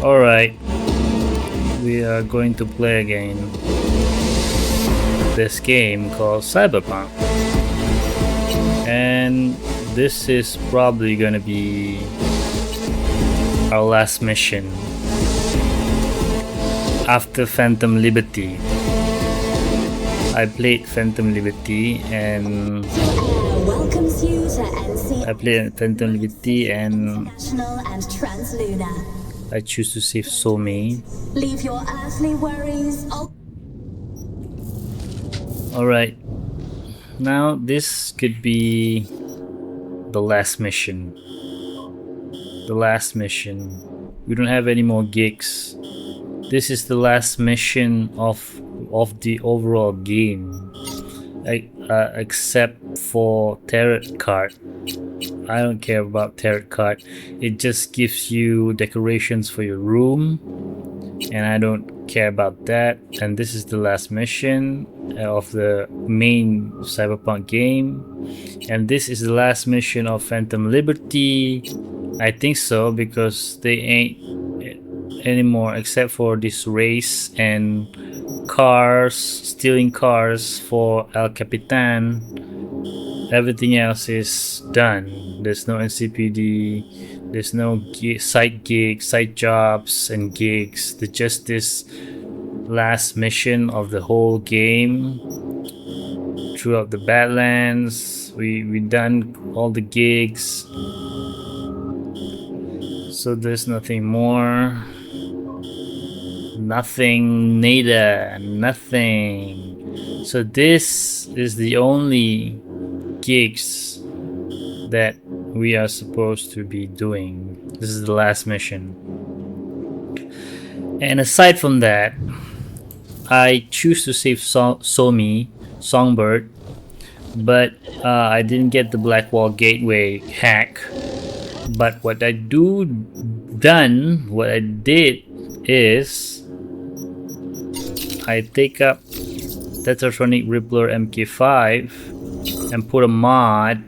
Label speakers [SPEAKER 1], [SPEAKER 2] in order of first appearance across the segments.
[SPEAKER 1] Alright, we are going to play again this game called Cyberpunk. And this is probably gonna be our last mission after Phantom Liberty. I played Phantom Liberty and I choose to save Somi.
[SPEAKER 2] Leave your earthly worries.
[SPEAKER 1] Alright, now this could be the last mission. The last mission. We don't have any more gigs. This is the last mission of the overall game, except for Terakhir. I don't care about Terakhir. It just gives you decorations for your room, and I don't care about that. And this is the last mission of the main Cyberpunk game, and this is the last mission of Phantom Liberty. I think so, because they ain't anymore except for this race and cars, stealing cars for El Capitan. Everything else is done. There's no NCPD, there's no side gigs, side jobs and gigs. There's just this last mission of the whole game. Throughout the Badlands, we done all the gigs, so there's nothing more. Nothing, nada, nothing. So this is the only gigs that we are supposed to be doing. This is the last mission. And aside from that, I choose to save Somi, Songbird, but I didn't get the Blackwall Gateway hack. But what I did is I take up Tetratronic Rippler MK5 and put a mod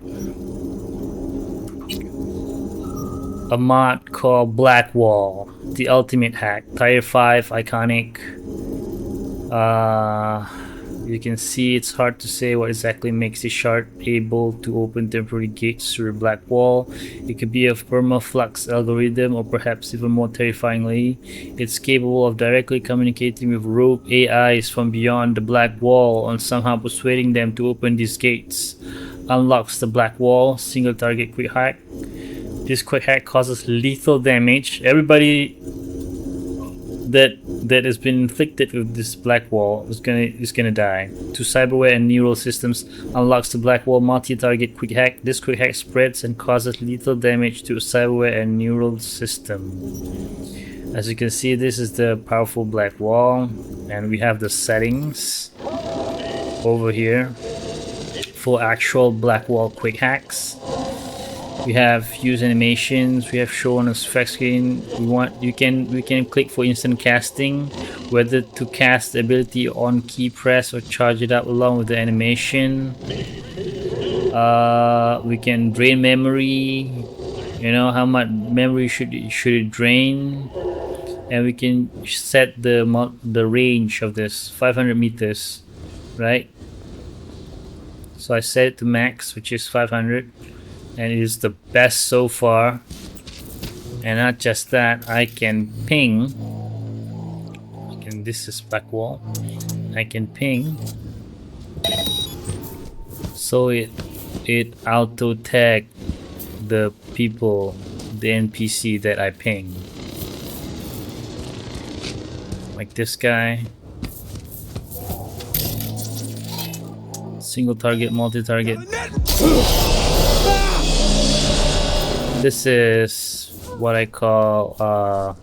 [SPEAKER 1] called Blackwall, the ultimate hack, Tier 5 iconic. You can see it's hard to say what exactly makes the shard able to open temporary gates through a black wall. It could be a permaflux algorithm, or perhaps even more terrifyingly, it's capable of directly communicating with rogue AIs from beyond the black wall and somehow persuading them to open these gates. Unlocks the black wall, single target quick hack. This quick hack causes lethal damage. Everybody that has been inflicted with this black wall is gonna die. To cyberware and neural systems, unlocks the black wall multi-target quick hack. This quick hack spreads and causes lethal damage to cyberware and neural system. As you can see, this is the powerful black wall, and we have the settings over here for actual black wall quick hacks. We have use animations. We have show on a effect screen. We can click for instant casting, whether to cast the ability on key press or charge it up along with the animation. We can drain memory. You know how much memory should it drain, and we can set the range of this 500 meters, right? So I set it to max, which is 500. And it is the best so far. And not just that, I can ping. This is back wall. I can ping, so it auto tag the people, the NPC that I ping. Like this guy. Single target, multi-target. This is what I call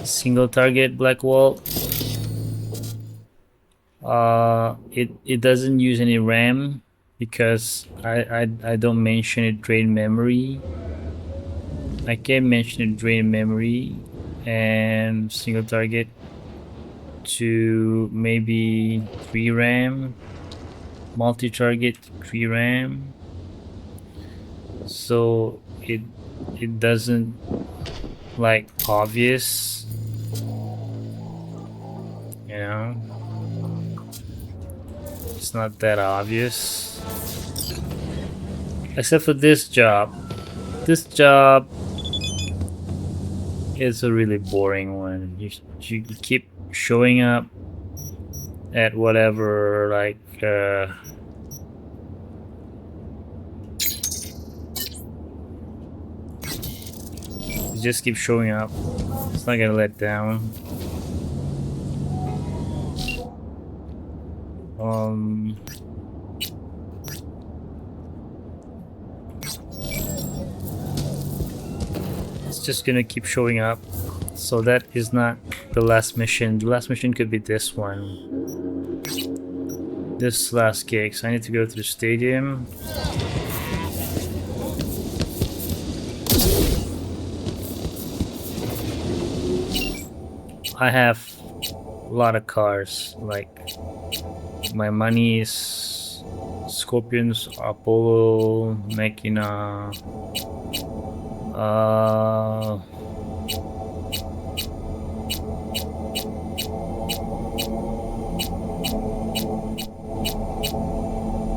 [SPEAKER 1] single target black wall. It doesn't use any RAM because I don't mention it drain memory. I can mention it drain memory and single target to maybe 3 RAM, multi-target 3 RAM. So it doesn't like obvious, you know? It's not that obvious. Except for this job. This job is a really boring one. You keep showing up at whatever, like, you just keep showing up. It's not gonna let down. It's just gonna keep showing up. So that is not the last mission. The last mission could be this one. This last gig. So I need to go to the stadium. I have a lot of cars. Like, my money is Scorpions, Apollo, Machina,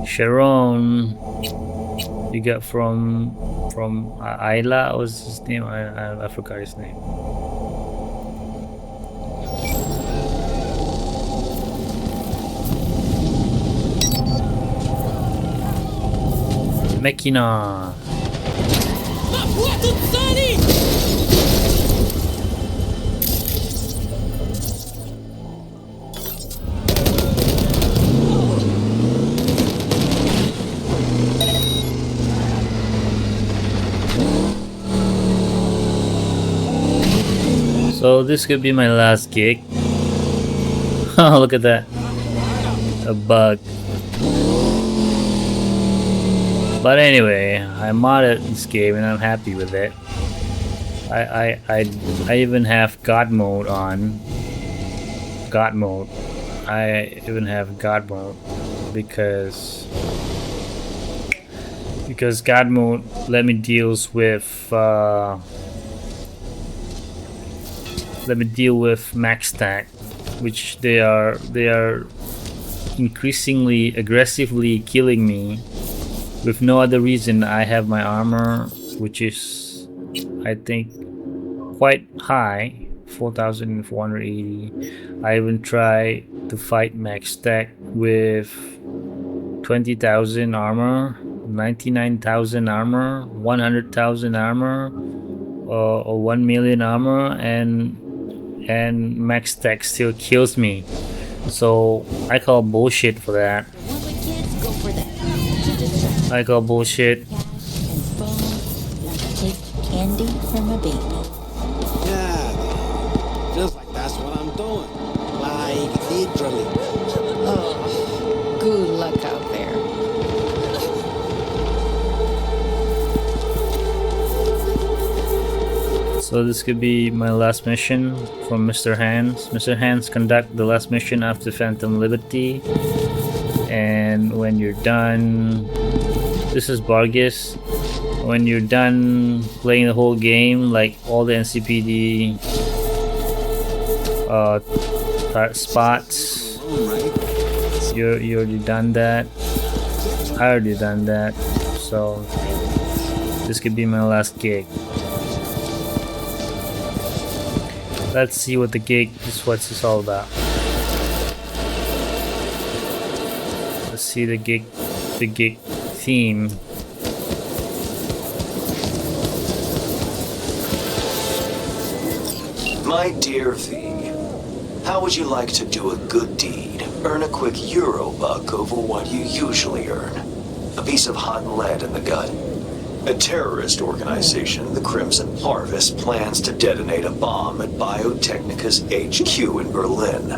[SPEAKER 1] Sharon. You got from Ayla. What was his name? I forgot his name. Machina. So this could be my last gig. Oh, look at that. A bug. But anyway, I modded this game and I'm happy with it. I even have God mode on. God mode. I even have God mode because God mode let me deal with max stack, which they are increasingly aggressively killing me. With no other reason. I have my armor, which is, I think, quite high, 4,480. I even try to fight max stack with 20,000 armor, 99,000 armor, 100,000 armor, or 1 million armor, and max stack still kills me. So I call bullshit for that. I call bullshit.
[SPEAKER 3] Take candy from a baby.
[SPEAKER 4] Yeah, feels like that's what I'm doing. Like literally.
[SPEAKER 3] Oh, good luck out there.
[SPEAKER 1] So this could be my last mission from Mr. Hands. Mr. Hands, conduct the last mission after Phantom Liberty. And when you're done, this is Bargis. When you're done playing the whole game, like all the NCPD spots, you already done that. I already done that. So this could be my last gig. Let's see what the gig is. What's this all about? Let's see the gig theme.
[SPEAKER 5] My dear V, how would you like to do a good deed? Earn a quick Eurobuck over what you usually earn. A piece of hot lead in the gut. A terrorist organization, the Crimson Harvest, plans to detonate a bomb at Biotechnica's HQ in Berlin.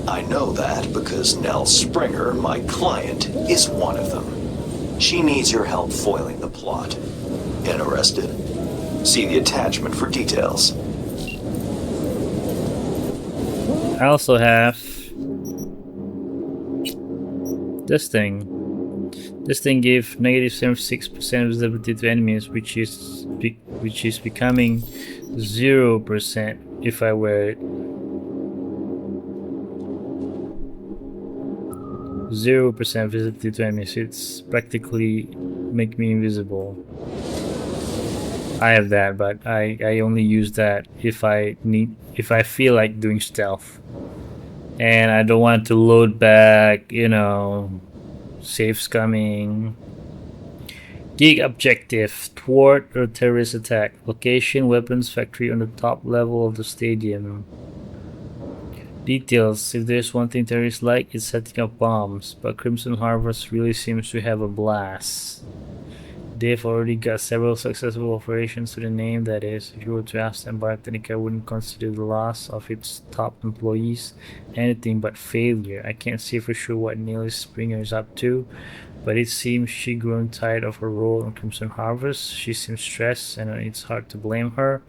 [SPEAKER 5] I know that because Nell Springer, my client, is one of them. She needs your help foiling the plot. Interested? See the attachment for details.
[SPEAKER 1] I also have this thing. This thing gave negative 76% visibility to enemies, which is becoming 0% if I wear it. 0% visibility to enemies. It's practically make me invisible. I have that, but I only use that if I feel like doing stealth. And I don't want to load back, you know, saves coming. Gig objective: thwart a terrorist attack. Location: weapons factory on the top level of the stadium. Details: if there's one thing terrorists like, it's setting up bombs, but Crimson Harvest really seems to have a blast. They've already got several successful operations to the name, that is. If you were to ask them, Biotechnica wouldn't consider the loss of its top employees anything but failure. I can't say for sure what Nelly Springer is up to, but it seems she's grown tired of her role in Crimson Harvest. She seems stressed, and it's hard to blame her.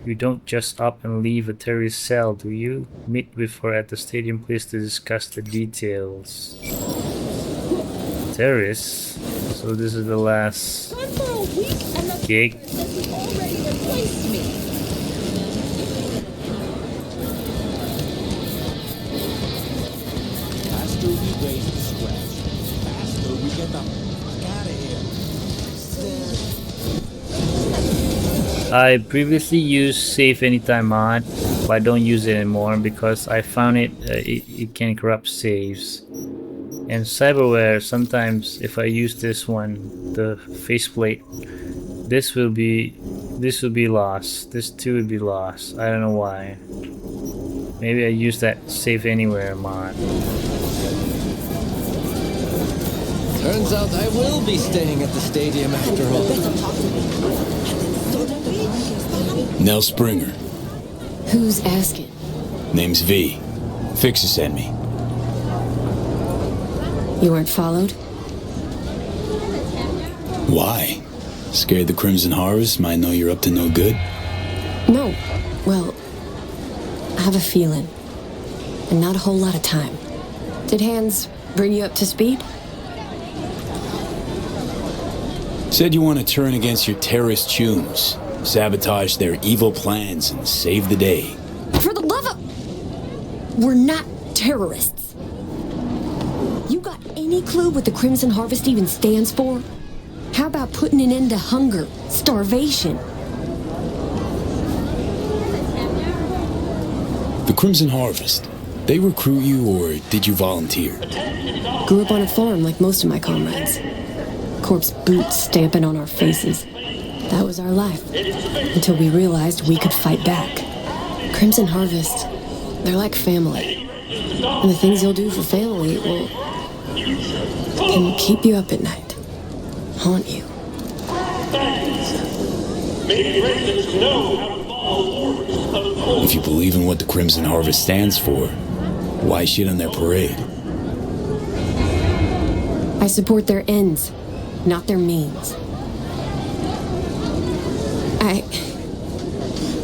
[SPEAKER 1] You don't just up and leave a terrorist cell, do you? Meet with her at the stadium place to discuss the details. Terrorists? So this is the last gig.
[SPEAKER 4] Faster we raise the scratch, faster we get the fuck out of here.
[SPEAKER 1] I previously used Save Anytime mod, but I don't use it anymore because I found it can corrupt saves. And Cyberware, sometimes if I use this one, the faceplate, this will be lost. This too will be lost. I don't know why. Maybe I use that Save Anywhere mod.
[SPEAKER 6] Turns out I will be staying at the stadium after all.
[SPEAKER 7] Nell Springer.
[SPEAKER 3] Who's asking?
[SPEAKER 7] Name's V. Fixer sent me.
[SPEAKER 3] You weren't followed?
[SPEAKER 7] Why? Scared the Crimson Harvest might know you're up to no good?
[SPEAKER 3] No. Well, I have a feeling. And not a whole lot of time. Did Hans bring you up to speed?
[SPEAKER 7] Said you want to turn against your terrorist chums, sabotage their evil plans, and save the day.
[SPEAKER 3] For the love of... We're not terrorists. You got any clue what the Crimson Harvest even stands for? How about putting an end to hunger, starvation?
[SPEAKER 7] The Crimson Harvest, they recruit you or did you volunteer?
[SPEAKER 3] Grew up on a farm like most of my comrades. Corpse boots stamping on our faces. That was our life. Until we realized we could fight back. Crimson Harvest, they're like family. And the things you'll do for family, well, can keep you up at night. Haunt you.
[SPEAKER 7] If you believe in what the Crimson Harvest stands for, why shit on their parade?
[SPEAKER 3] I support their ends, not their means.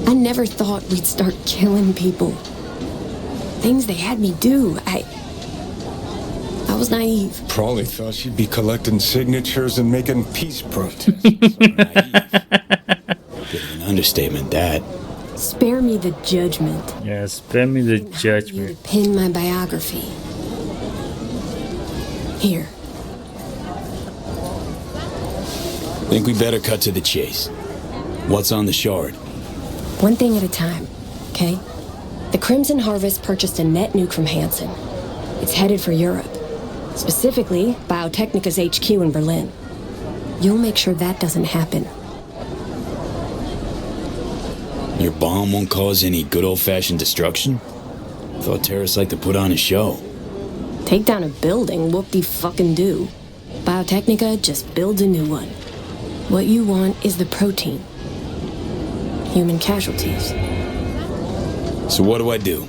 [SPEAKER 3] I never thought we'd start killing people. Things they had me do. I was naive.
[SPEAKER 8] Probably thought she'd be collecting signatures and making peace protests.
[SPEAKER 7] Bit of an understatement, that.
[SPEAKER 3] Spare me the judgment.
[SPEAKER 1] Yeah, spare me the
[SPEAKER 3] You
[SPEAKER 1] judgment.
[SPEAKER 3] to pin my biography. Here.
[SPEAKER 7] Think we better cut to the chase. What's on the shard?
[SPEAKER 3] One thing at a time, okay? The Crimson Harvest purchased a net nuke from Hansen. It's headed for Europe. Specifically, Biotechnica's HQ in Berlin. You'll make sure that doesn't happen.
[SPEAKER 7] Your bomb won't cause any good old-fashioned destruction? Thought terrorists like to put on a show.
[SPEAKER 3] Take down a building, whoop-de-fucking-do. Biotechnica just builds a new one. What you want is the protein. Human casualties.
[SPEAKER 7] So what do I do?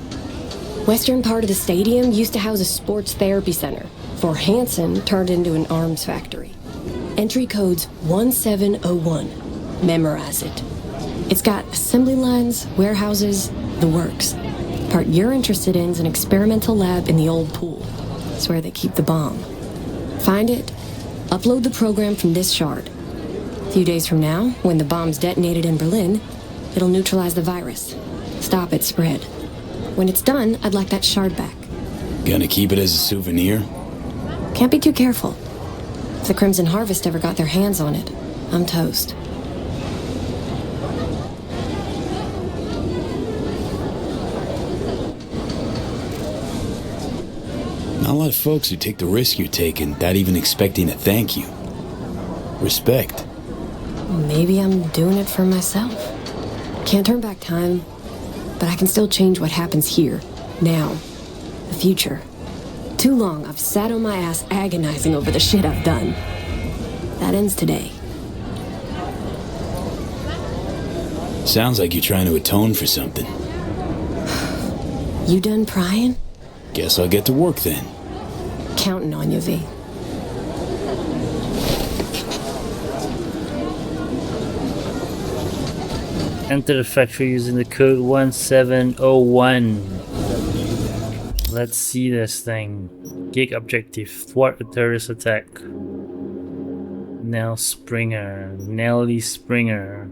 [SPEAKER 3] Western part of the stadium used to house a sports therapy center, before Hansen turned into an arms factory. Entry code's 1701. Memorize it. It's got assembly lines, warehouses, the works. Part you're interested in is an experimental lab in the old pool. It's where they keep the bomb. Find it, Upload the program from this shard. A few days from now, when the bomb's detonated in Berlin, it'll neutralize the virus. Stop its spread. When it's done, I'd like that shard back.
[SPEAKER 7] Gonna keep it as a souvenir?
[SPEAKER 3] Can't be too careful. If the Crimson Harvest ever got their hands on it, I'm toast.
[SPEAKER 7] Not a lot of folks who take the risk you're taking without even expecting a thank you. Respect.
[SPEAKER 3] Maybe I'm doing it for myself. Can't turn back time, but I can still change what happens here, now, the future. Too long I've sat on my ass agonizing over the shit I've done. That ends today.
[SPEAKER 7] Sounds like you're trying to atone for something.
[SPEAKER 3] You done prying?
[SPEAKER 7] Guess I'll get to work then.
[SPEAKER 3] Counting on you, V.
[SPEAKER 1] Enter the factory using the code 1701. Let's see this thing. Gig objective: thwart a terrorist attack. Nellie Springer.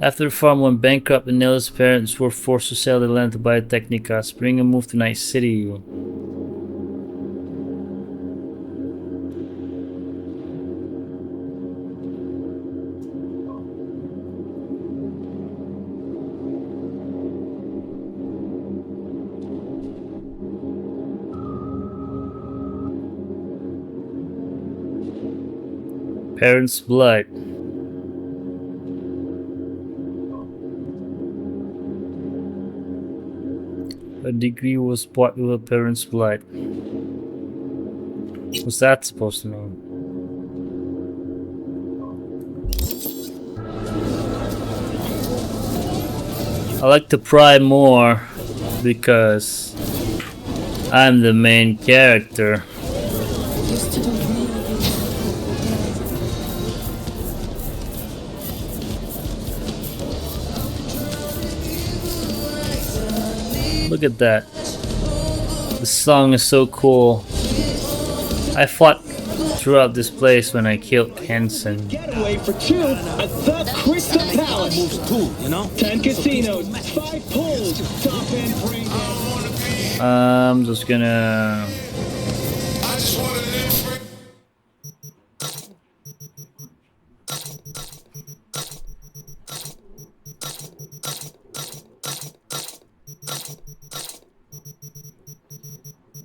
[SPEAKER 1] After the farm went bankrupt and Nellie's parents were forced to sell their land to buy a Technica, Springer moved to Night City. Parents' blood. A degree was bought with a parent's blood. What's that supposed to mean? I like to pry more because I'm the main character. Look at that. The song is so cool. I fought throughout this place when I killed Hansen.
[SPEAKER 9] Getaway for two at the Crystal Palace.
[SPEAKER 4] Moves too, you know?
[SPEAKER 9] 10 casinos, 5 pools, top end brain dead.
[SPEAKER 1] I'm just gonna...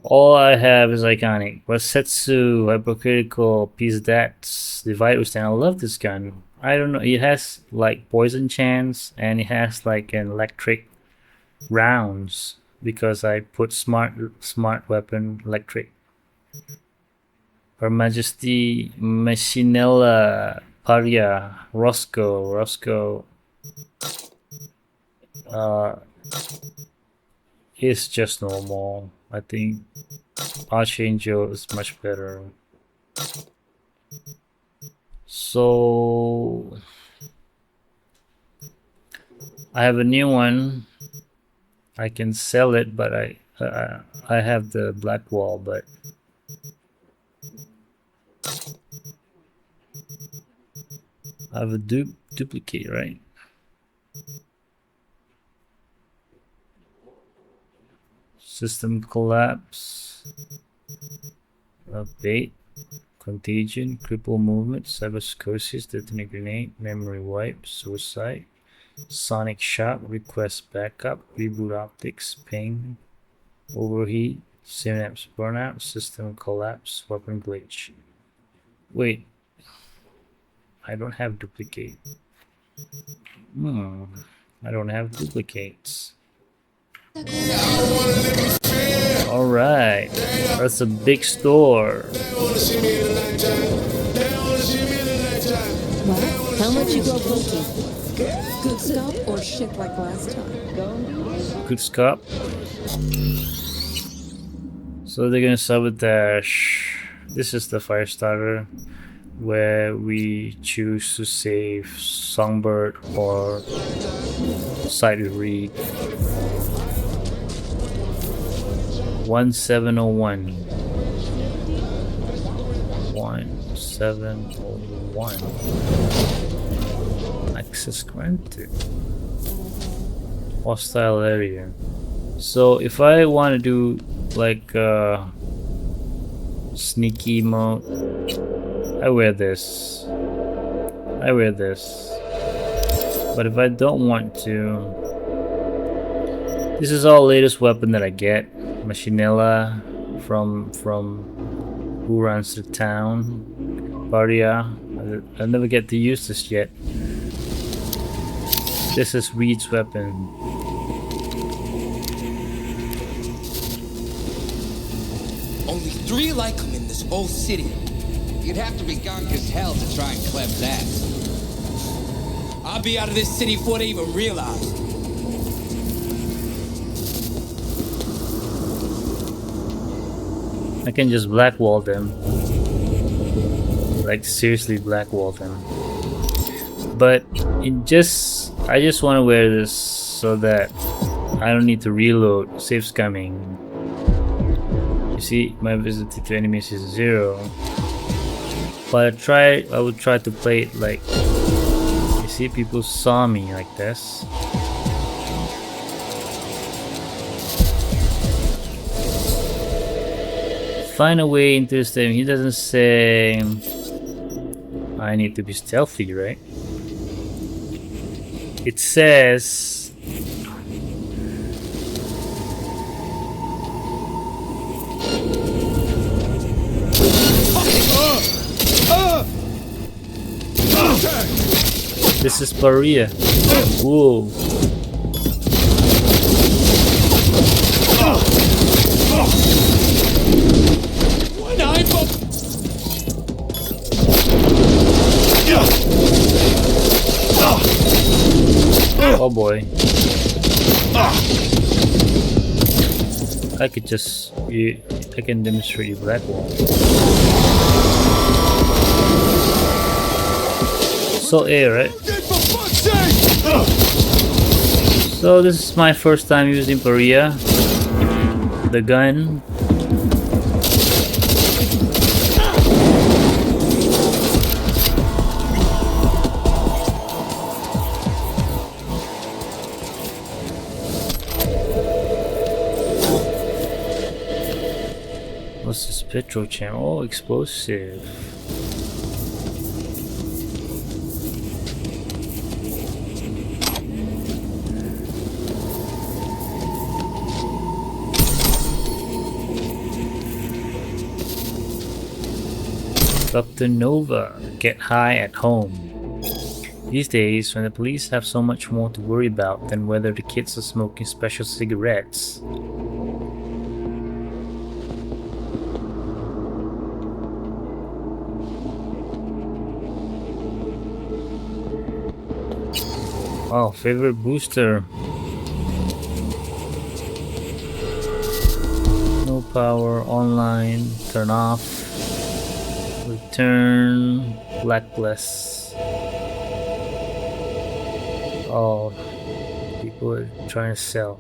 [SPEAKER 1] All I have is iconic. Wasetsu, hypocritical, piece that's divide withstand. I love this gun. I don't know, it has like poison chance and it has like an electric rounds because I put smart weapon electric. Her Majesty Machinella Karya Roscoe is just normal. I think Archangel is much better. So I have a new one. I can sell it, but I have the black wall, but I have a duplicate, right? System collapse, update, contagion, cripple movement, cyberscosis, detonate grenade, memory wipe, suicide, sonic shock, request backup, reboot optics, ping, overheat, synapse burnout, system collapse, weapon glitch. Wait, I don't have duplicate. I don't have duplicates. Alright, that's a big store.
[SPEAKER 10] What? How much you go poking? Good stuff or shit like last time?
[SPEAKER 1] Good scope. So they're gonna sabotage. This is the fire starter where we choose to save Songbird or Sighted Reed. 1701. 1701. Access granted. Hostile area. So if I want to do like sneaky mode, I wear this. But if I don't want to, this is all latest weapon that I get. Machinella from who runs the town. Karya. I'll never get to use this yet. This is Reed's weapon.
[SPEAKER 6] Only 3 like him in this whole city. You'd have to be gunk as hell to try and clev that. I'll be out of this city before they even realize.
[SPEAKER 1] I can just blackwall them. Like seriously blackwall them. But I just want to wear this so that I don't need to reload. Saves coming. You see, my visibility to enemies is 0. But I would try to play it like, you see, people saw me like this. Find a way into this thing. He doesn't say I need to be stealthy, right? It says this is Karya. Whoa. Oh boy. I could just I can demonstrate you black wall. So A, right? So this is my first time using Karya. The gun. What's this petrol channel? Oh, explosive. Dr. Nova, get high at home. These days, when the police have so much more to worry about than whether the kids are smoking special cigarettes. Oh, favorite booster. No power, online, turn off, return, blacklist. Oh, people are trying to sell.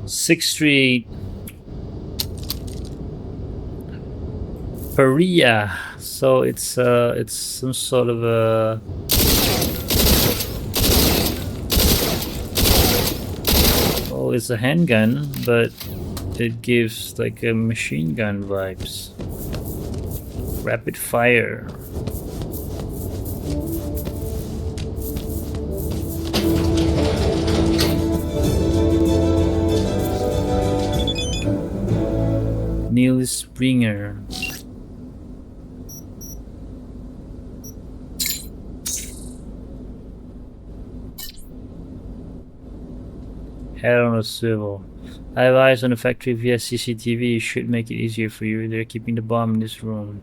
[SPEAKER 1] Sixth Street, Karya. So it's some sort of a it's a handgun, but it gives like a machine gun vibes. Rapid fire. Niels Springer. Head on a swivel. I have eyes on the factory via CCTV. It should make it easier for you. They're keeping the bomb in this room.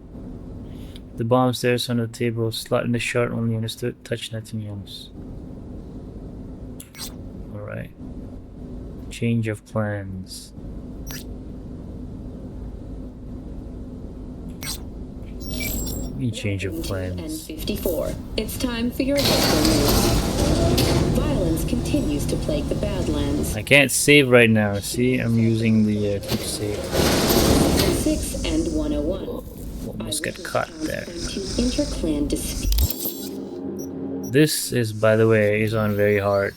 [SPEAKER 1] The bomb's there on the table. Slot in the shot only understood. Touch nothing else. Alright. Change of plans. Change of plans.
[SPEAKER 10] 54. It's time for your local news. Violence continues to plague the Badlands.
[SPEAKER 1] I can't save right now. See, I'm using the quick save.
[SPEAKER 10] 6 and 101.
[SPEAKER 1] Almost got caught there.
[SPEAKER 10] Interclan dispute.
[SPEAKER 1] This is, by the way, is on very hard.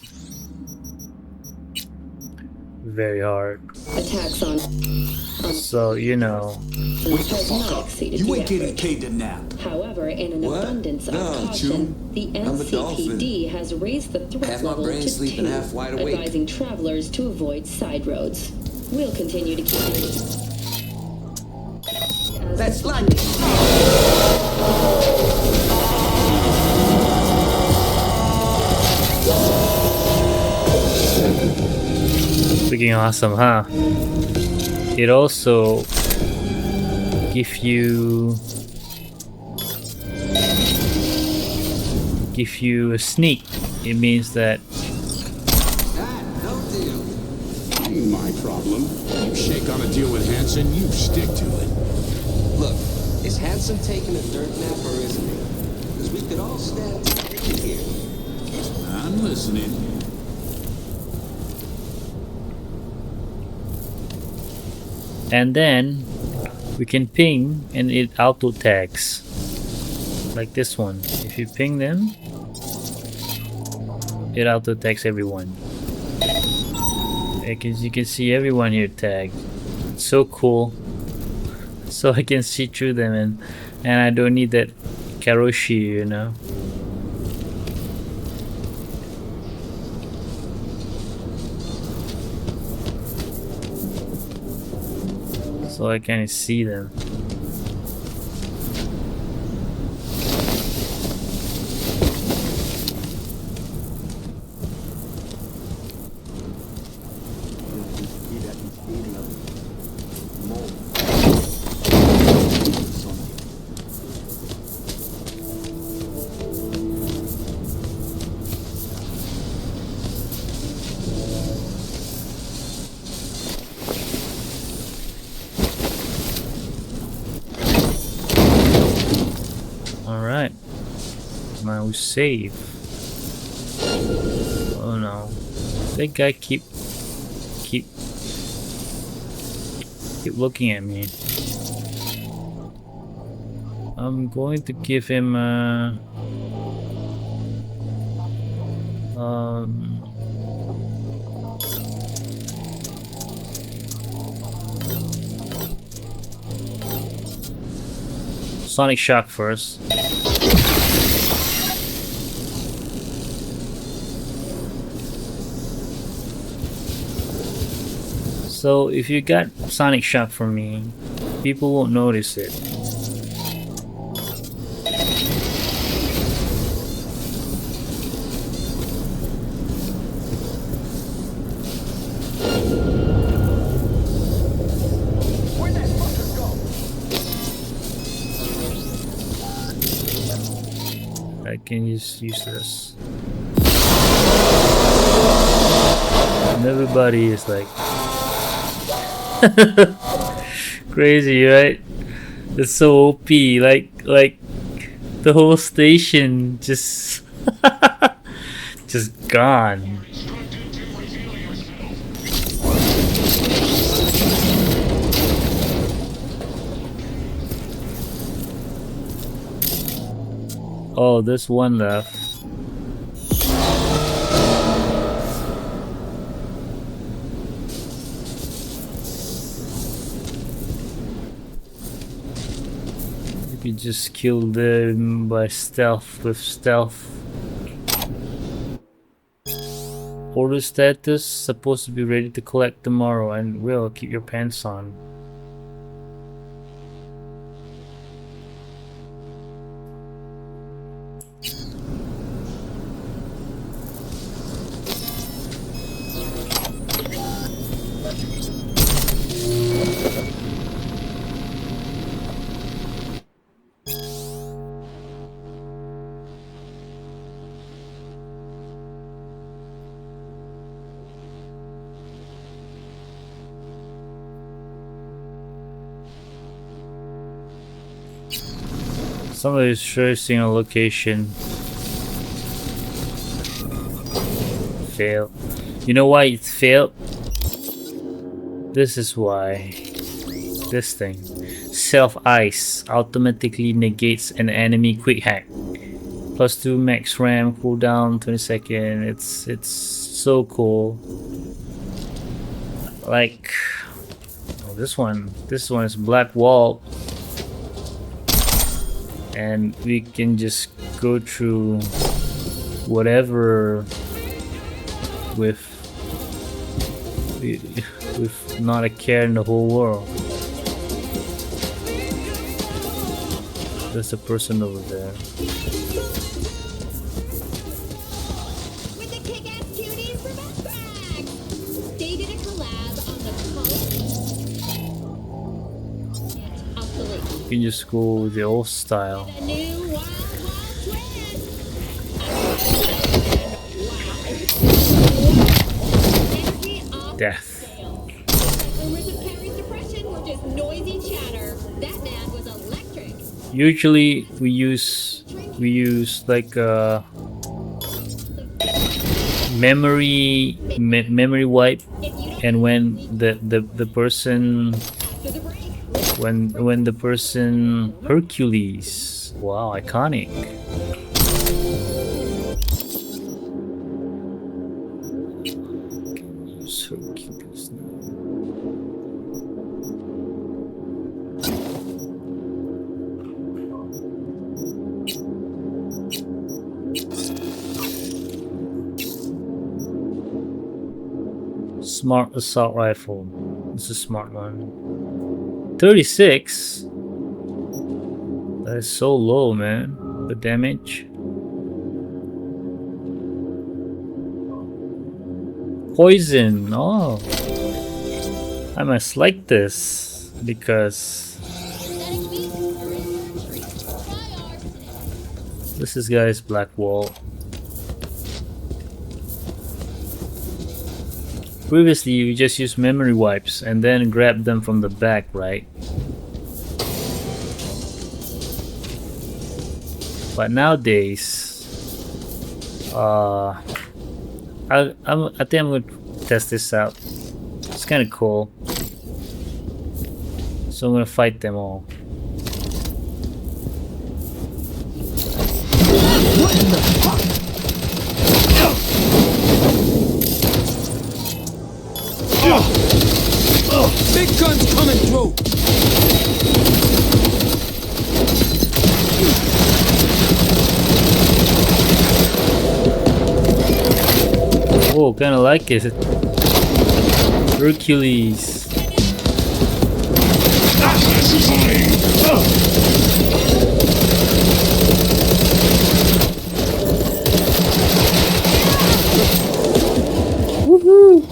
[SPEAKER 1] Very hard.
[SPEAKER 10] Attacks on.
[SPEAKER 1] So you know.
[SPEAKER 10] Has not exceeded
[SPEAKER 4] You
[SPEAKER 10] the
[SPEAKER 4] ain't getting
[SPEAKER 10] average.
[SPEAKER 4] paid to nap.
[SPEAKER 10] However, in an
[SPEAKER 6] What?
[SPEAKER 10] abundance of
[SPEAKER 6] No,
[SPEAKER 10] caution,
[SPEAKER 6] Chum.
[SPEAKER 10] the
[SPEAKER 6] I'm a
[SPEAKER 10] NCPD has raised the threat
[SPEAKER 6] Half my
[SPEAKER 10] level
[SPEAKER 6] brain
[SPEAKER 10] to
[SPEAKER 6] sleeping,
[SPEAKER 10] 2,
[SPEAKER 6] half wide awake.
[SPEAKER 10] advising travelers to avoid side roads. We'll continue to keep you.
[SPEAKER 6] That's like
[SPEAKER 1] freaking awesome, huh? It also give you a sneak. It means that
[SPEAKER 6] no deal.
[SPEAKER 11] My problem. You shake on a deal with Hanson, you stick to it.
[SPEAKER 6] Look, is Hanson taking a dirt nap or isn't he? Because we could all stand together here.
[SPEAKER 11] I'm listening.
[SPEAKER 1] and then we can ping and it auto tags like this one. If you ping them, it auto tags everyone. Because you can see everyone here tagged. It's so cool. So I can see through them and I don't need that karoshi, you know. So I can see them. Alright. Now save. Oh no. That guy keep looking at me. I'm going to give him Sonic Shock first. So if you got Sonic Shock from me, people won't notice it. I can just use this. And everybody is like crazy, right? It's so OP, like the whole station just just gone. Oh, there's one left. You could just kill them by stealth with stealth. Order status supposed to be ready to collect tomorrow, and will keep your pants on. Somebody's searching a location. Failed. You know why it failed? This is why. This thing. Self-ice automatically negates an enemy quick hack. +2 max RAM, cooldown 20 seconds. It's so cool. Like this one is black wall, and we can just go through whatever with not a care in the whole world. There's a person over there.
[SPEAKER 10] With the kick-ass cuties from Backpack. They did a collab on the obsolete.
[SPEAKER 1] You can just go with the old style.
[SPEAKER 10] The new wild twist.
[SPEAKER 1] Death.
[SPEAKER 10] Rumors of Carrie's depression were just noisy chatter. That man was electric.
[SPEAKER 1] Usually we use like memory wipe, and when the person when the person Hercules. Wow, iconic. Hercules. Smart assault rifle. This is a smart one. 36. That is so low, man. The damage. Poison. Oh, I must like this because this is guy's black wall. Previously, you just used memory wipes and then grab them from the back, right? But nowadays, I think I'm gonna test this out. It's kind of cool. So I'm gonna fight them all.
[SPEAKER 6] What in the fuck? Big guns coming through.
[SPEAKER 1] Oh, kind of like it. Hercules. Woohoo!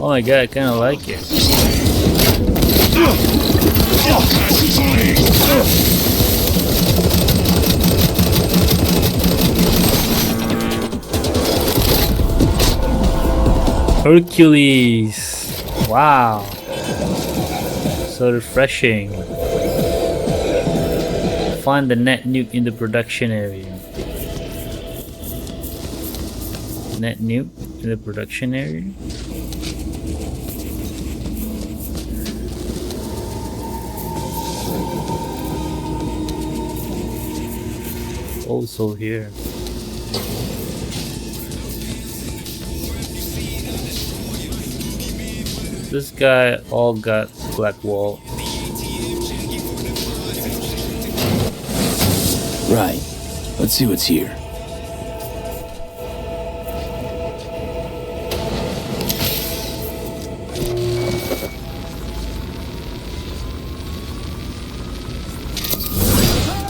[SPEAKER 1] Oh my god, I kind of like it. Hercules. Wow. So refreshing. Find the net nuke in the production area. Net nuke in the production area. Also here. This guy all got black wall.
[SPEAKER 7] Right. Let's see what's here.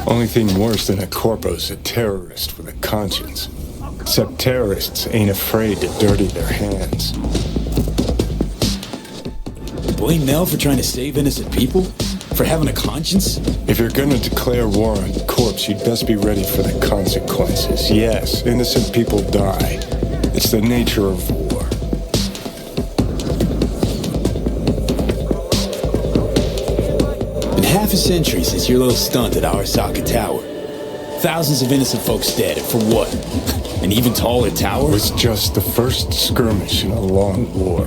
[SPEAKER 8] Only thing worse than a corpo's a terrorist with a conscience. Except terrorists ain't afraid to dirty their hands.
[SPEAKER 7] Blame Mel for trying to save innocent people? For having a conscience?
[SPEAKER 8] If you're gonna declare war on corpse, you'd best be ready for the consequences. Yes, innocent people die. It's the nature of war.
[SPEAKER 7] And half half a century since your little stunt at Arasaka Tower. Thousands of innocent folks dead, and for what? An even taller tower?
[SPEAKER 8] It was just the first skirmish in a long war.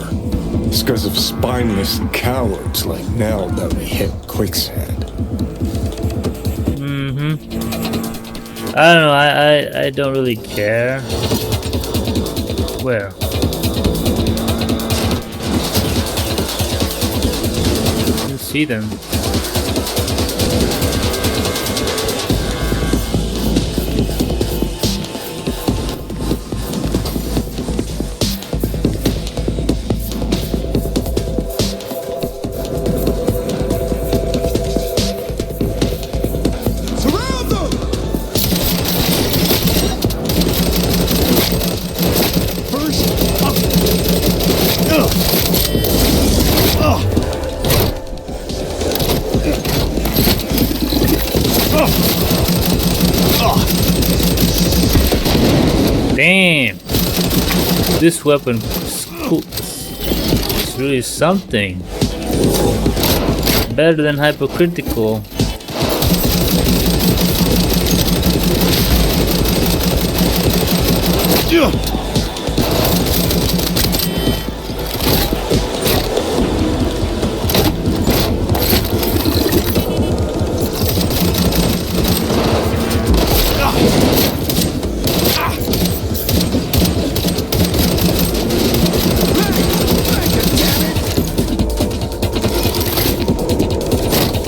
[SPEAKER 8] It's because of spineless cowards like Nell that we hit quicksand.
[SPEAKER 1] I don't know, I don't really care. Where? You see them. Damn! This weapon is cool. It's really something. Better than hypocritical.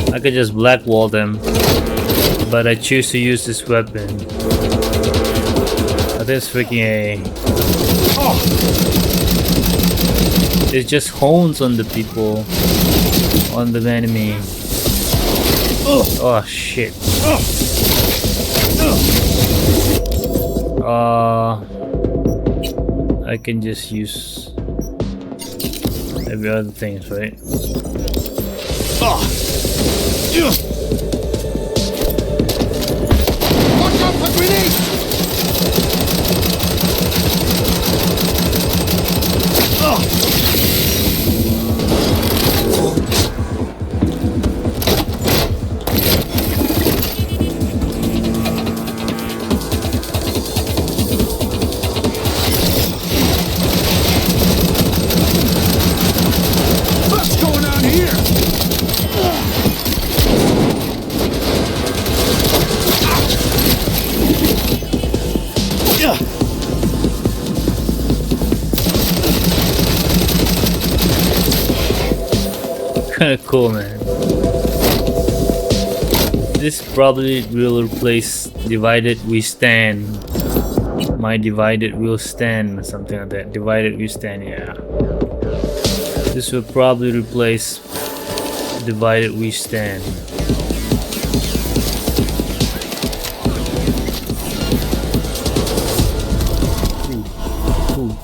[SPEAKER 1] I could just blackwall them, but I choose to use this weapon. I think it's freaking A. It just hones on the people, on the enemy. Oh shit. I can just use every other things, right?
[SPEAKER 6] Watch out for grenades!
[SPEAKER 11] What's going on here?
[SPEAKER 1] Kinda cool, man. This probably will replace Divided We Stand. My Divided Will Stand, or something like that. Divided We Stand, yeah. This will probably replace Divided We Stand. Ooh.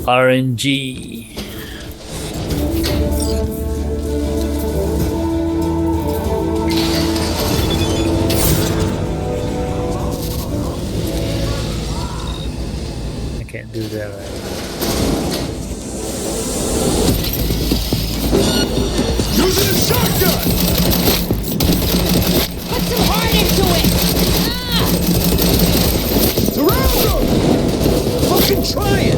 [SPEAKER 1] RNG. I can't do that right now.
[SPEAKER 11] Using a shotgun!
[SPEAKER 10] Put some heart into it!
[SPEAKER 11] Surround them! Fucking try it!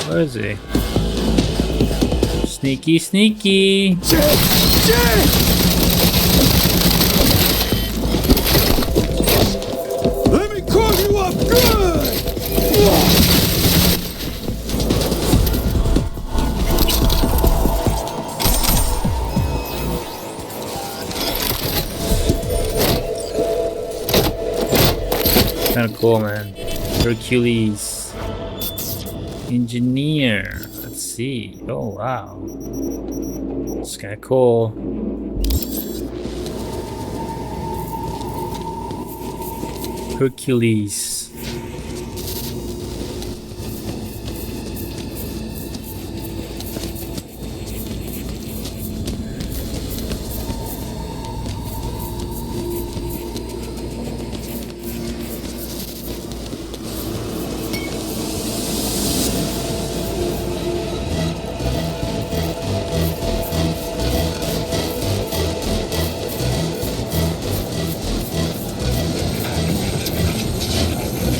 [SPEAKER 1] Where is he? Sneaky, sneaky.
[SPEAKER 11] Let me carve you up good!
[SPEAKER 1] kind of cool, man. Hercules. Engineer. Let's see. Oh, wow. It's kind of cool. Hercules.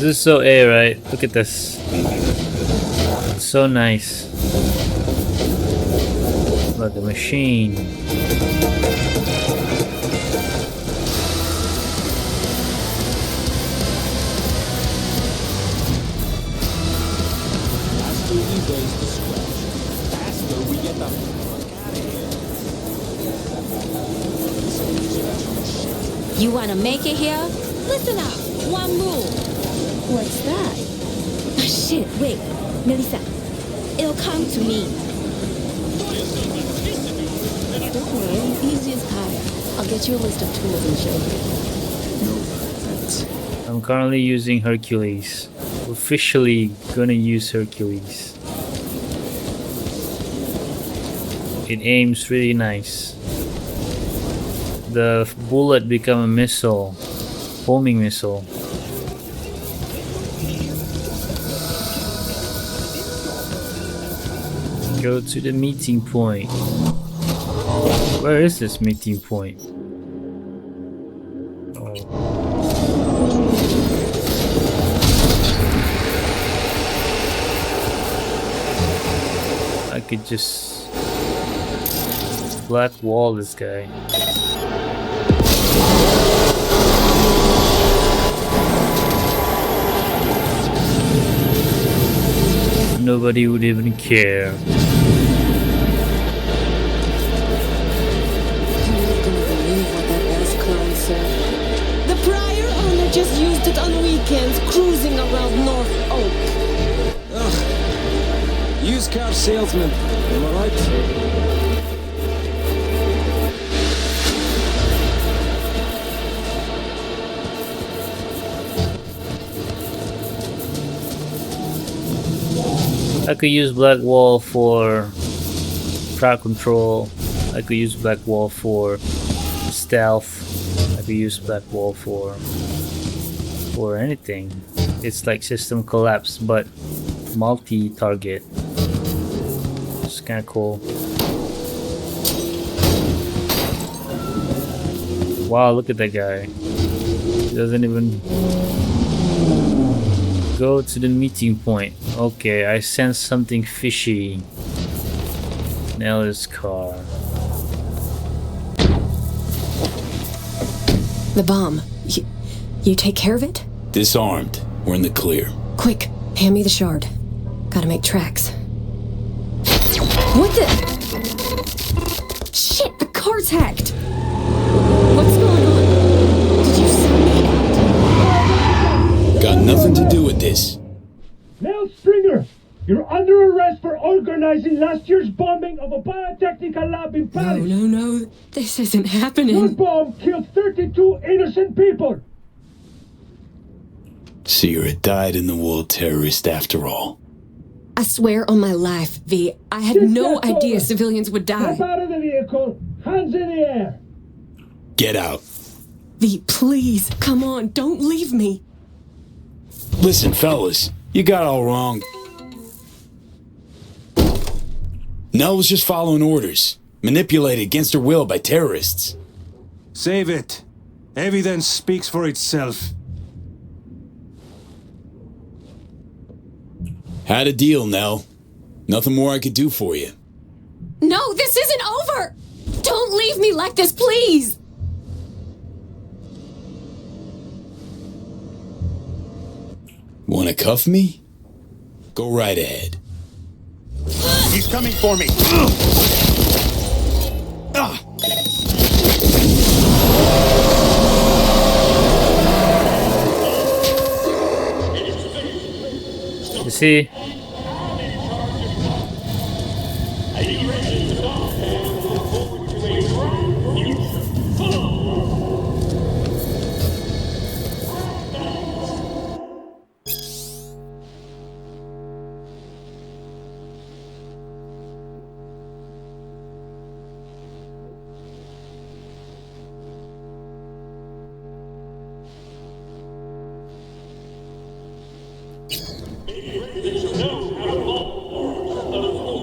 [SPEAKER 1] This is so A, right? Look at this. It's so nice. Like a machine.
[SPEAKER 4] Faster we raise the scratch, faster we get the fuck out of here.
[SPEAKER 10] You wanna make it here? Listen up. One rule. What's that? Ah, shit, wait. Melissa. It'll come to me. Don't worry, easy as pie. I'll get you a list of tools and show you.
[SPEAKER 4] No, thanks.
[SPEAKER 1] I'm currently using Hercules. Officially gonna use Hercules. It aims really nice. The bullet become a missile. Homing missile. Go to the meeting point. Where is this meeting point? Oh. I could just black wall this guy. Nobody would even care.
[SPEAKER 3] The prior owner just used it on weekends, cruising around North Oak.
[SPEAKER 4] Ugh. Used car salesman, am I right?
[SPEAKER 1] I could use black wall for crowd control. I could use black wall for stealth. I could use black wall for anything. It's like system collapse, but multi-target. It's kind of cool. Wow, look at that guy. He doesn't even go to the meeting point. Okay, I sense something fishy. Nelly's car.
[SPEAKER 3] The bomb. You take care of it?
[SPEAKER 7] Disarmed. We're in the clear.
[SPEAKER 3] Quick, hand me the shard. Gotta make tracks. What the? Shit, the car's hacked! What's going on? Did you send me out?
[SPEAKER 7] Got nothing to do with this.
[SPEAKER 9] Now, Stringer, you're under arrest for organizing last year's bombing of a biotechnical lab in Paris.
[SPEAKER 3] No. This isn't happening.
[SPEAKER 9] Your bomb killed 32 innocent people.
[SPEAKER 7] Sierra died in the war terrorist after all.
[SPEAKER 3] I swear on my life, V, I had no idea civilians would die.
[SPEAKER 9] Step out of the vehicle, hands in the air.
[SPEAKER 7] Get out.
[SPEAKER 3] V, please, come on, don't leave me.
[SPEAKER 7] Listen, fellas, you got all wrong. Nell was just following orders, manipulated against her will by terrorists.
[SPEAKER 8] Save it. Evidence speaks for itself.
[SPEAKER 7] Had a deal, Nell. Nothing more I could do for you.
[SPEAKER 3] No, this isn't over! Don't leave me like this, please!
[SPEAKER 7] Wanna cuff me? Go right ahead.
[SPEAKER 11] He's coming for me.
[SPEAKER 1] see?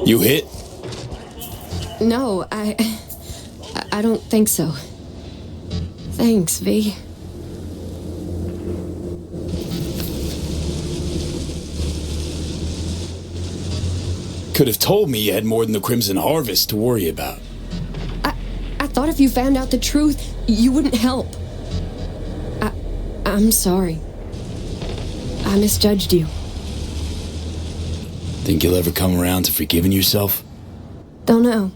[SPEAKER 7] You hit?
[SPEAKER 3] No, I don't think so. Thanks, V.
[SPEAKER 7] Could have told me you had more than the Crimson Harvest to worry about.
[SPEAKER 3] I thought if you found out the truth, you wouldn't help. I'm sorry. I misjudged you.
[SPEAKER 7] Think you'll ever come around to forgiving yourself?
[SPEAKER 3] Don't know.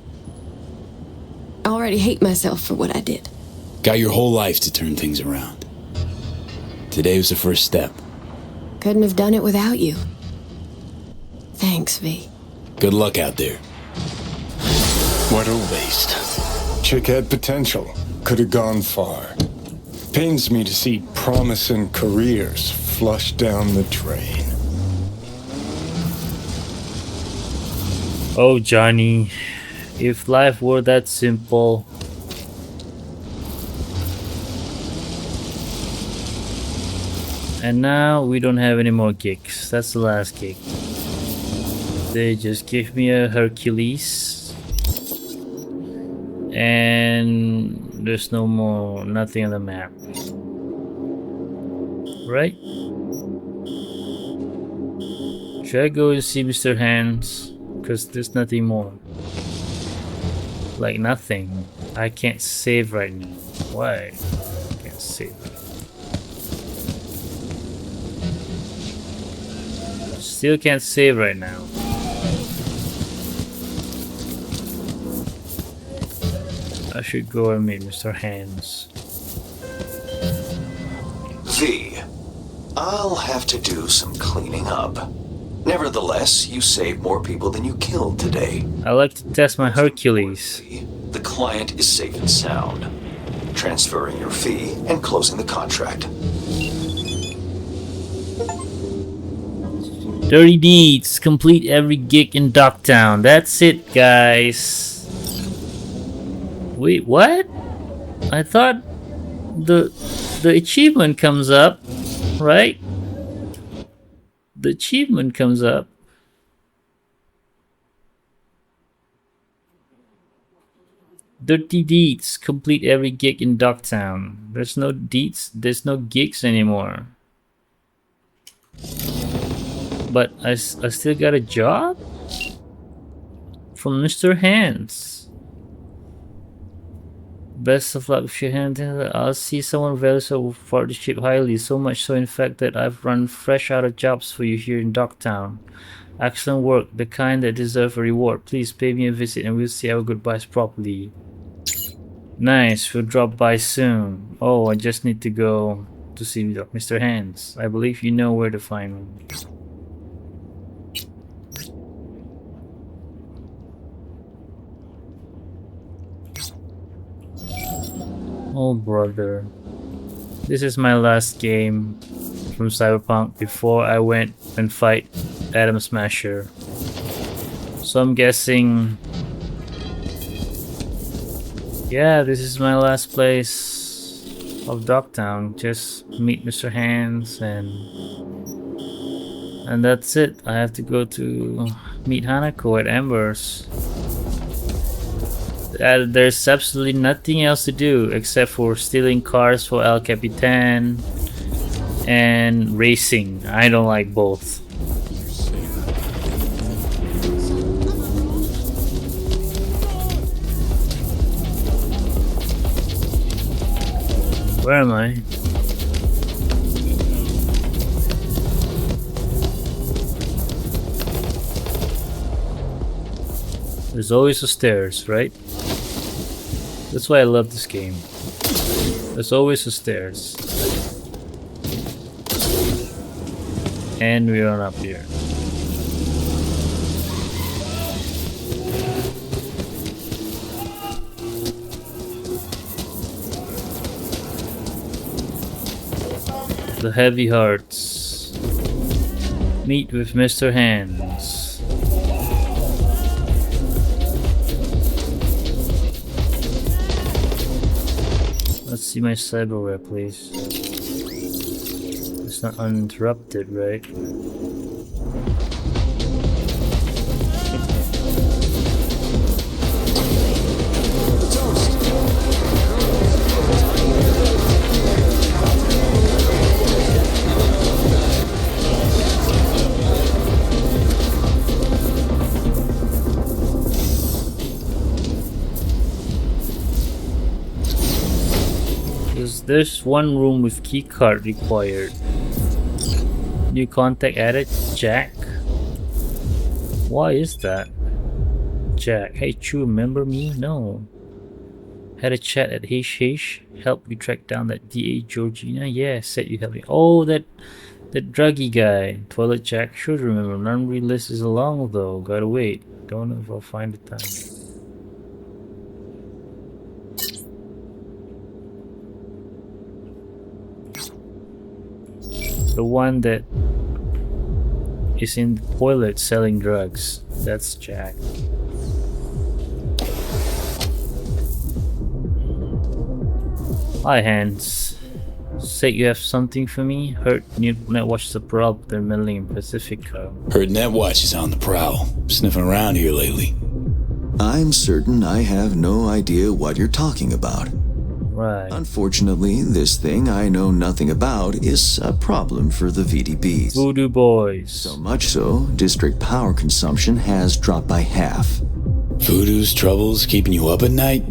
[SPEAKER 3] I already hate myself for what I did.
[SPEAKER 7] Got your whole life to turn things around. Today was the first step.
[SPEAKER 3] Couldn't have done it without you. Thanks, V.
[SPEAKER 7] Good luck out there.
[SPEAKER 8] What a waste. Chick had potential. Could have gone far. Pains me to see promising careers flushed down the drain.
[SPEAKER 1] Oh, Johnny, if life were that simple. And now we don't have any more gigs. That's the last gig. They just give me a Hercules. And there's no more, nothing on the map. Right? Should I go and see Mr. Hands? Because there's nothing more. Like nothing. I can't save right now. Why? I can't save. Still can't save right now. I should go and meet Mr. Hands.
[SPEAKER 5] V, I'll have to do some cleaning up. Nevertheless, you saved more people than you killed today.
[SPEAKER 1] I like to test my Hercules.
[SPEAKER 5] The client is safe and sound. Transferring your fee and closing the contract.
[SPEAKER 1] Dirty deeds. Complete every gig in Dogtown. That's it, guys. Wait, what? I thought the achievement comes up, right? The achievement comes up. Dirty deeds. Complete every gig in Dogtown. There's no deeds. There's no gigs anymore. But I still got a job from Mr. Hands. Best of luck with your hand. I'll see someone values your partnership highly, so much so in fact that I've run fresh out of jobs for you here in Dogtown. Excellent work, the kind that deserve a reward. Please pay me a visit and we'll say our goodbyes properly. Nice, we'll drop by soon. Oh, I just need to go to see Mr. Hands. I believe you know where to find him. Oh brother, this is my last game from Cyberpunk before I went and fight Atom Smasher. So I'm guessing, yeah, this is my last place of Dogtown. Just meet Mr. Hands and that's it. I have to go to meet Hanako at Embers. There's absolutely nothing else to do except for stealing cars for El Capitan and racing. I don't like both. Where am I? There's always the stairs, right? That's why I love this game. There's always the stairs. And we're on up here. The Heavy Hearts. Meet with Mr. Hands. Let's see my cyberware, please. It's not uninterrupted, right? There's one room with keycard required. New contact added, Jack. Why is that? Jack, hey Chu, remember me? No. Had a chat at Hish. Helped you track down that DA Georgina? Yeah, said you helped me. Oh, that druggy guy. Toilet Jack, should remember. Memory list is long though. Gotta wait. Don't know if I'll find the time. The one that is in the toilet selling drugs. That's Jack. Hi, Hans. Say you have something for me? Heard Netwatch is a prowl. They're meddling in Pacifica.
[SPEAKER 7] Heard Netwatch is on the prowl. Sniffing around here lately.
[SPEAKER 5] I'm certain I have no idea what you're talking about.
[SPEAKER 1] Right.
[SPEAKER 5] Unfortunately, this thing I know nothing about is a problem for the VDBs.
[SPEAKER 1] Voodoo Boys.
[SPEAKER 5] So much so, district power consumption has dropped by half.
[SPEAKER 7] Voodoo's troubles keeping you up at night?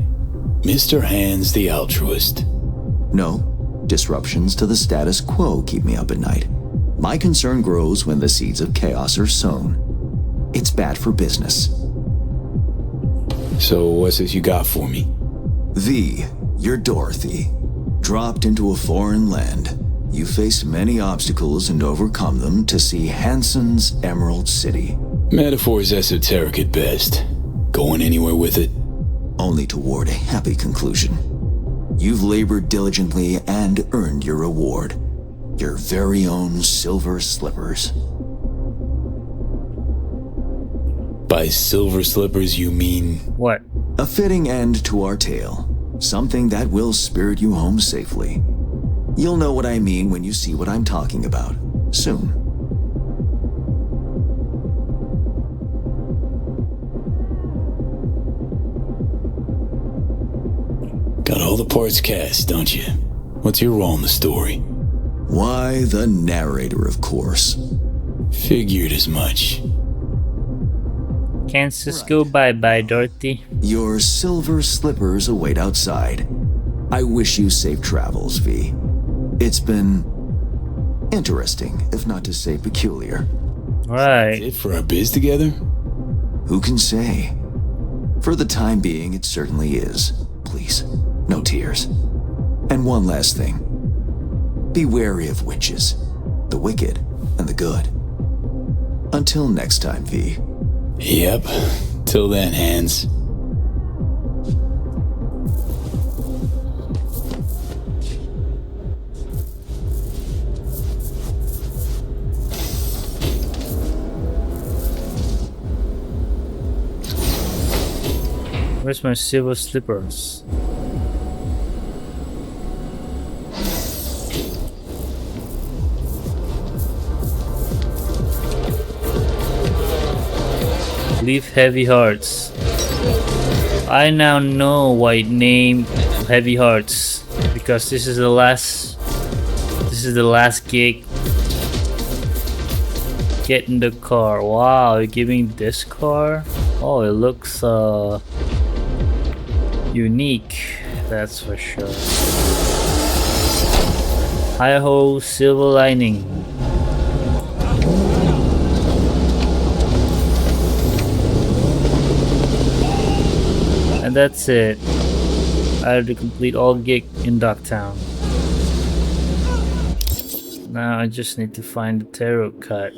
[SPEAKER 7] Mr. Hands the altruist.
[SPEAKER 5] No, disruptions to the status quo keep me up at night. My concern grows when the seeds of chaos are sown. It's bad for business.
[SPEAKER 7] So what's it you got for me?
[SPEAKER 5] V, you're Dorothy. Dropped into a foreign land. You faced many obstacles and overcome them to see Hansen's Emerald City.
[SPEAKER 7] Metaphor's esoteric at best. Going anywhere with it?
[SPEAKER 5] Only toward a happy conclusion. You've labored diligently and earned your reward. Your very own silver slippers.
[SPEAKER 7] By silver slippers you mean...
[SPEAKER 1] What?
[SPEAKER 5] A fitting end to our tale. Something that will spirit you home safely. You'll know what I mean when you see what I'm talking about. Soon.
[SPEAKER 7] Got all the parts cast, don't you? What's your role in the story?
[SPEAKER 5] Why, the narrator, of course.
[SPEAKER 7] Figured as much.
[SPEAKER 1] Can't just go bye-bye, Dorothy.
[SPEAKER 5] Your silver slippers await outside. I wish you safe travels, V. It's been interesting, if not to say peculiar.
[SPEAKER 1] Right.
[SPEAKER 7] Is it for our biz together?
[SPEAKER 5] Who can say? For the time being, it certainly is. Please, no tears. And one last thing. Be wary of witches, the wicked and the good. Until next time, V.
[SPEAKER 7] Yep. Till then, Hands.
[SPEAKER 1] Where's my silver slippers? Leave Heavy Hearts. I now know why it named Heavy Hearts, because this is the last gig. Get in the car. Wow, you're giving this car? Oh, it looks unique, that's for sure. Hi-ho, silver lining. And that's it. I had to complete all gig in Docktown. Now I just need to find the tarot card.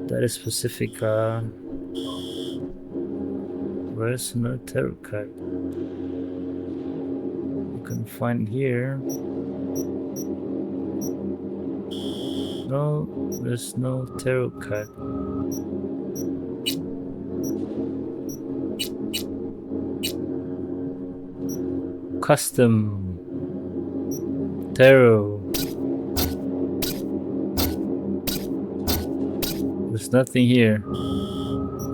[SPEAKER 1] That is specific. Where's another tarot card? You can find it here. there's no tarot card. Custom tarot. There's nothing here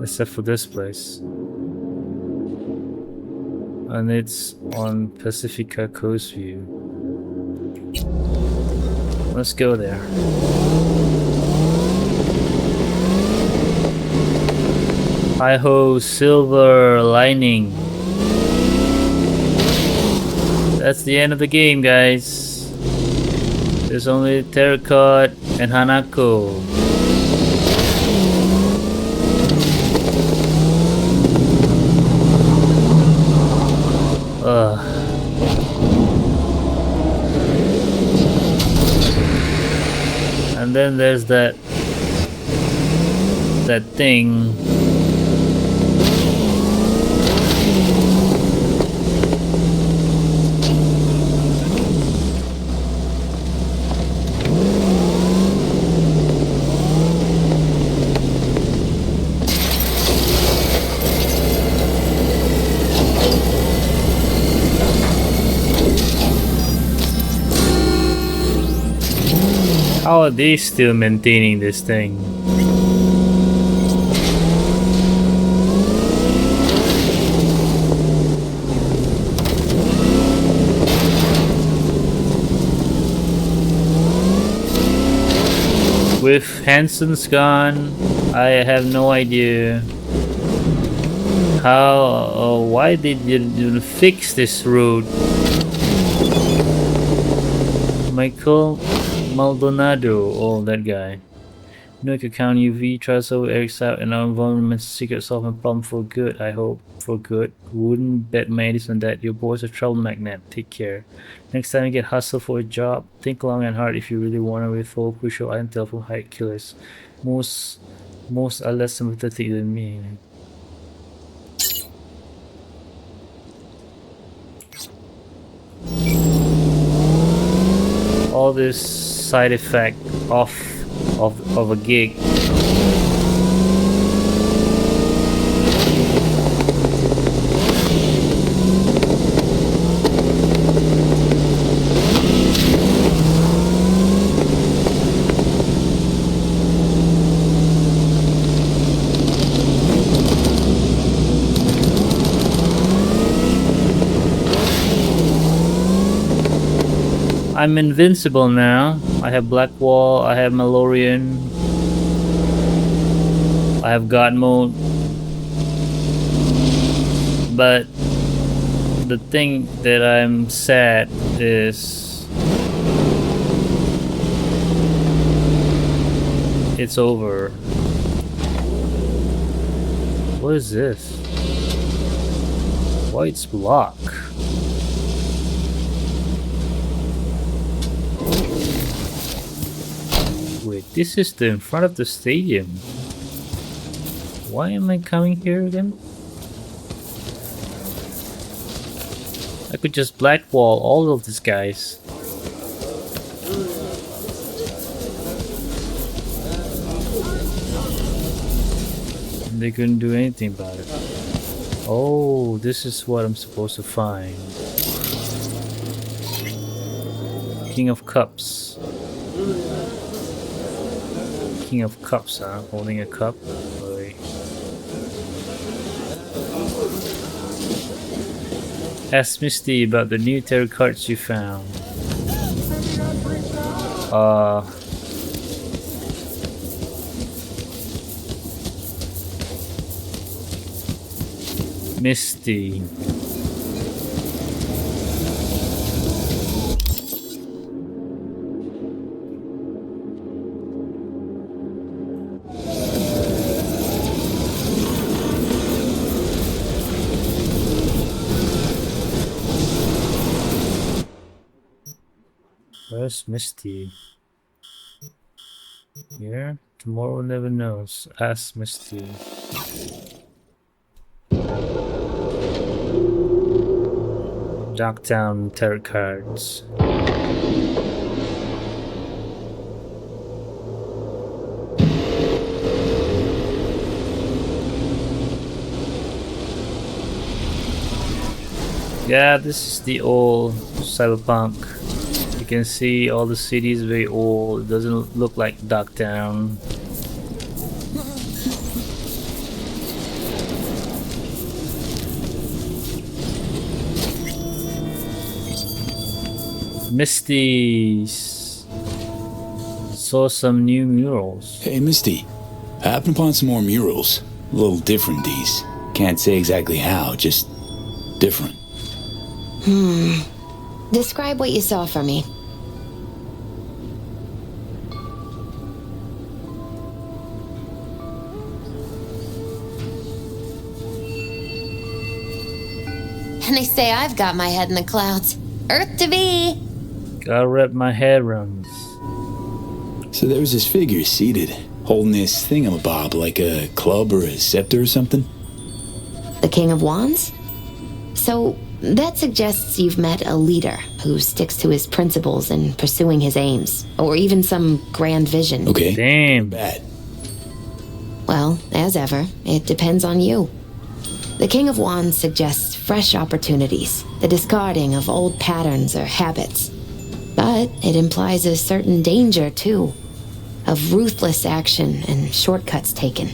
[SPEAKER 1] except for this place, and it's on Pacifica Coast View. Let's go there. Hi-ho, silver lining. That's the end of the game, guys. There's only Terakhir and Hanako. And then there's that thing. How are they still maintaining this thing? With Hanson's gone, I have no idea how or why they didn't fix this road. Michael Maldonado, oh that guy. No, you can count UV, Trazo, Eric's out, and our environment's secret solving problem for good, I hope. For good. Wouldn't bet my on that. Your boy's a trouble magnet. Take care. Next time you get hustled for a job, think long and hard if you really want to withhold crucial intel from high killers. Most are less sympathetic than me. All this side effect of a gig. I'm invincible now. I have Black Wall, I have Malorian, I have God Mode. But the thing that I'm sad is it's over. What is this? White's block. Wait, this is in front of the stadium. Why am I coming here again? I could just blackwall all of these guys. And they couldn't do anything about it. Oh, this is what I'm supposed to find. King of Cups. King of Cups, huh? Holding a cup. Boy. Ask Misty about the new tarot cards you found. Misty. Where's Misty? Here? Tomorrow never knows. Ask Misty. Darktown tarot cards. Yeah, this is the old Cyberpunk. You can see all the cities very old. It doesn't look like Darktown. Misty saw some new murals.
[SPEAKER 7] Hey, Misty. I happened upon some more murals. A little different, these. Can't say exactly how, just different.
[SPEAKER 3] Describe what you saw for me. And they say I've got my head in the clouds. Earth to be!
[SPEAKER 1] Gotta wrap my head around this.
[SPEAKER 7] So there was this figure seated, holding this thingamabob like a club or a scepter or something.
[SPEAKER 3] The King of Wands? So that suggests you've met a leader who sticks to his principles and pursuing his aims, or even some grand vision.
[SPEAKER 7] Okay.
[SPEAKER 1] Damn.
[SPEAKER 7] Bad.
[SPEAKER 3] Well, as ever, it depends on you. The King of Wands suggests fresh opportunities, the discarding of old patterns or habits. But it implies a certain danger, too, of ruthless action and shortcuts taken.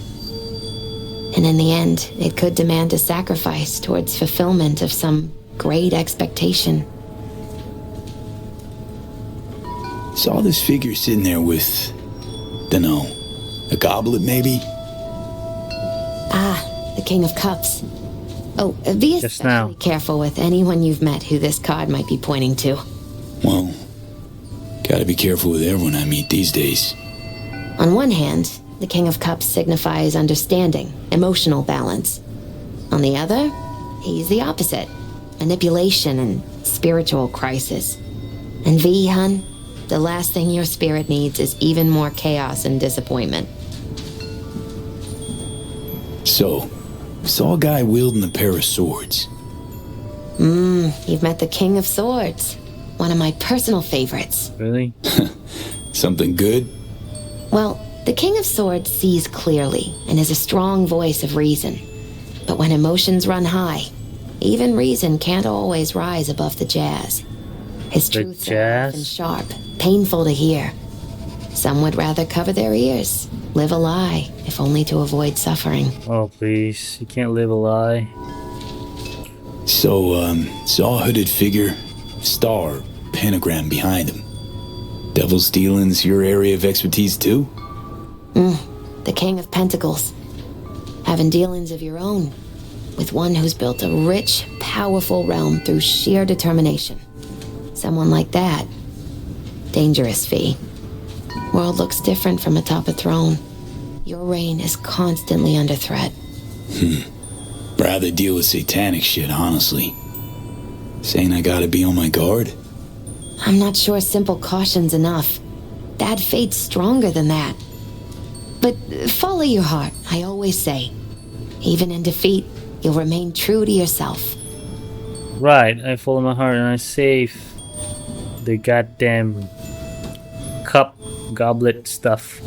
[SPEAKER 3] And in the end, it could demand a sacrifice towards fulfillment of some great expectation.
[SPEAKER 7] Saw this figure sitting there with, dunno, a goblet maybe?
[SPEAKER 3] Ah, the King of Cups. Oh, be
[SPEAKER 1] Just now.
[SPEAKER 3] especially careful with anyone you've met who this card might be pointing to.
[SPEAKER 7] Well, gotta be careful with everyone I meet these days.
[SPEAKER 3] On one hand, the King of Cups signifies understanding, emotional balance. On the other, he's the opposite, manipulation and spiritual crisis. And V, hun, the last thing your spirit needs is even more chaos and disappointment.
[SPEAKER 7] So, saw a guy wielding a pair of swords.
[SPEAKER 3] You've met the King of Swords, one of my personal favorites.
[SPEAKER 1] Really?
[SPEAKER 7] Something good?
[SPEAKER 3] Well, the King of Swords sees clearly and is a strong voice of reason. But when emotions run high, even reason can't always rise above the jazz. His
[SPEAKER 1] The
[SPEAKER 3] truths are often
[SPEAKER 1] jazz?
[SPEAKER 3] sharp, painful to hear. Some would rather cover their ears, live a lie, if only to avoid suffering.
[SPEAKER 1] Oh, please. You can't live a lie.
[SPEAKER 7] So, saw a hooded figure, star, pentagram behind him. Devil's dealings your area of expertise too?
[SPEAKER 3] The King of Pentacles. Having dealings of your own, with one who's built a rich, powerful realm through sheer determination. Someone like that. Dangerous, V. World looks different from atop a throne. Your reign is constantly under threat.
[SPEAKER 7] Rather deal with satanic shit, honestly. Saying I gotta be on my guard?
[SPEAKER 3] I'm not sure simple caution's enough. Bad fate's stronger than that. But follow your heart, I always say. Even in defeat, you'll remain true to yourself.
[SPEAKER 1] Right, I follow my heart and I save the goddamn cup goblet stuff.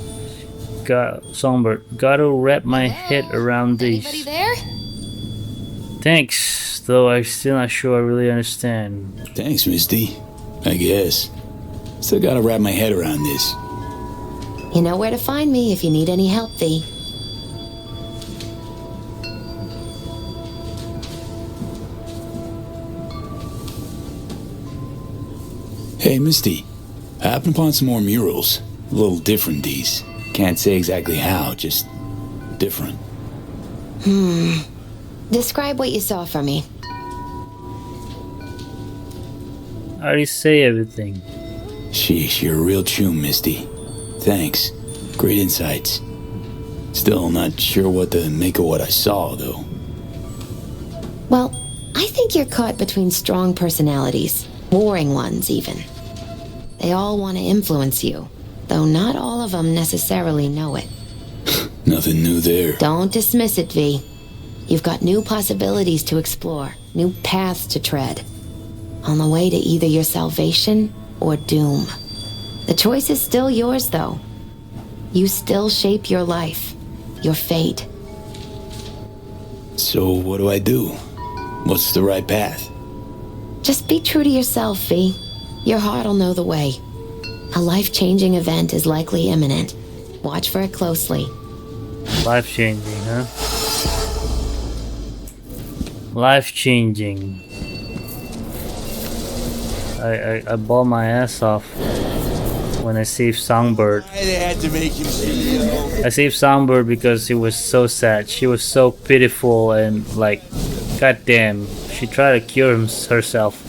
[SPEAKER 1] Songbird, gotta wrap my head around
[SPEAKER 10] Anybody
[SPEAKER 1] these.
[SPEAKER 10] there?
[SPEAKER 1] Thanks, though I'm still not sure I really understand.
[SPEAKER 7] Thanks, Misty. I guess. Still gotta wrap my head around this.
[SPEAKER 3] You know where to find me if you need any help, V.
[SPEAKER 7] Hey, Misty. I happened upon some more murals. A little different, these. Can't say exactly how, just different.
[SPEAKER 3] Describe what you saw for me.
[SPEAKER 1] I already say everything.
[SPEAKER 7] Sheesh, you're a real chum, Misty. Thanks. Great insights. Still not sure what to make of what I saw, though.
[SPEAKER 3] Well, I think you're caught between strong personalities, warring ones even. They all want to influence you, though not all of them necessarily know it.
[SPEAKER 7] Nothing new there.
[SPEAKER 3] Don't dismiss it, V. You've got new possibilities to explore, new paths to tread. On the way to either your salvation or doom. The choice is still yours, though. You still shape your life, your fate.
[SPEAKER 7] So what do I do? What's the right path?
[SPEAKER 3] Just be true to yourself, V. Your heart'll know the way. A life-changing event is likely imminent. Watch for it closely.
[SPEAKER 1] Life-changing, huh? Life-changing. I bawled my ass off when I saved Songbird.
[SPEAKER 6] They had to make him CEO.
[SPEAKER 1] I saved Songbird because he was so sad. She was so pitiful and like, goddamn, she tried to cure herself.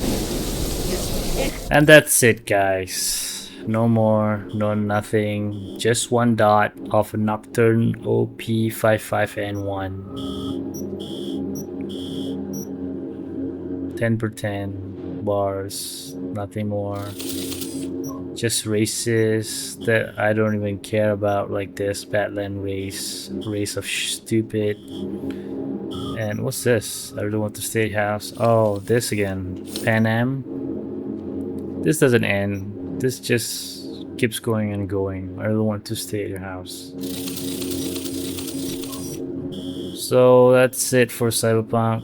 [SPEAKER 1] And that's it, guys. No more, no nothing. Just one dot of a Nocturne OP55N1. 10 per 10 bars, nothing more. Just races that I don't even care about, like this Badland race of stupid. And what's this? I really want to stay house. Oh, this again. Pan Am. This doesn't end. This just keeps going and going. I really want to stay at your house. So that's it for Cyberpunk.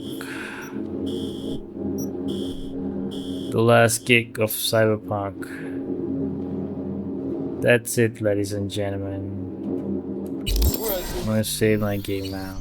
[SPEAKER 1] The last gig of Cyberpunk. That's it, ladies and gentlemen. I'm gonna save my game now.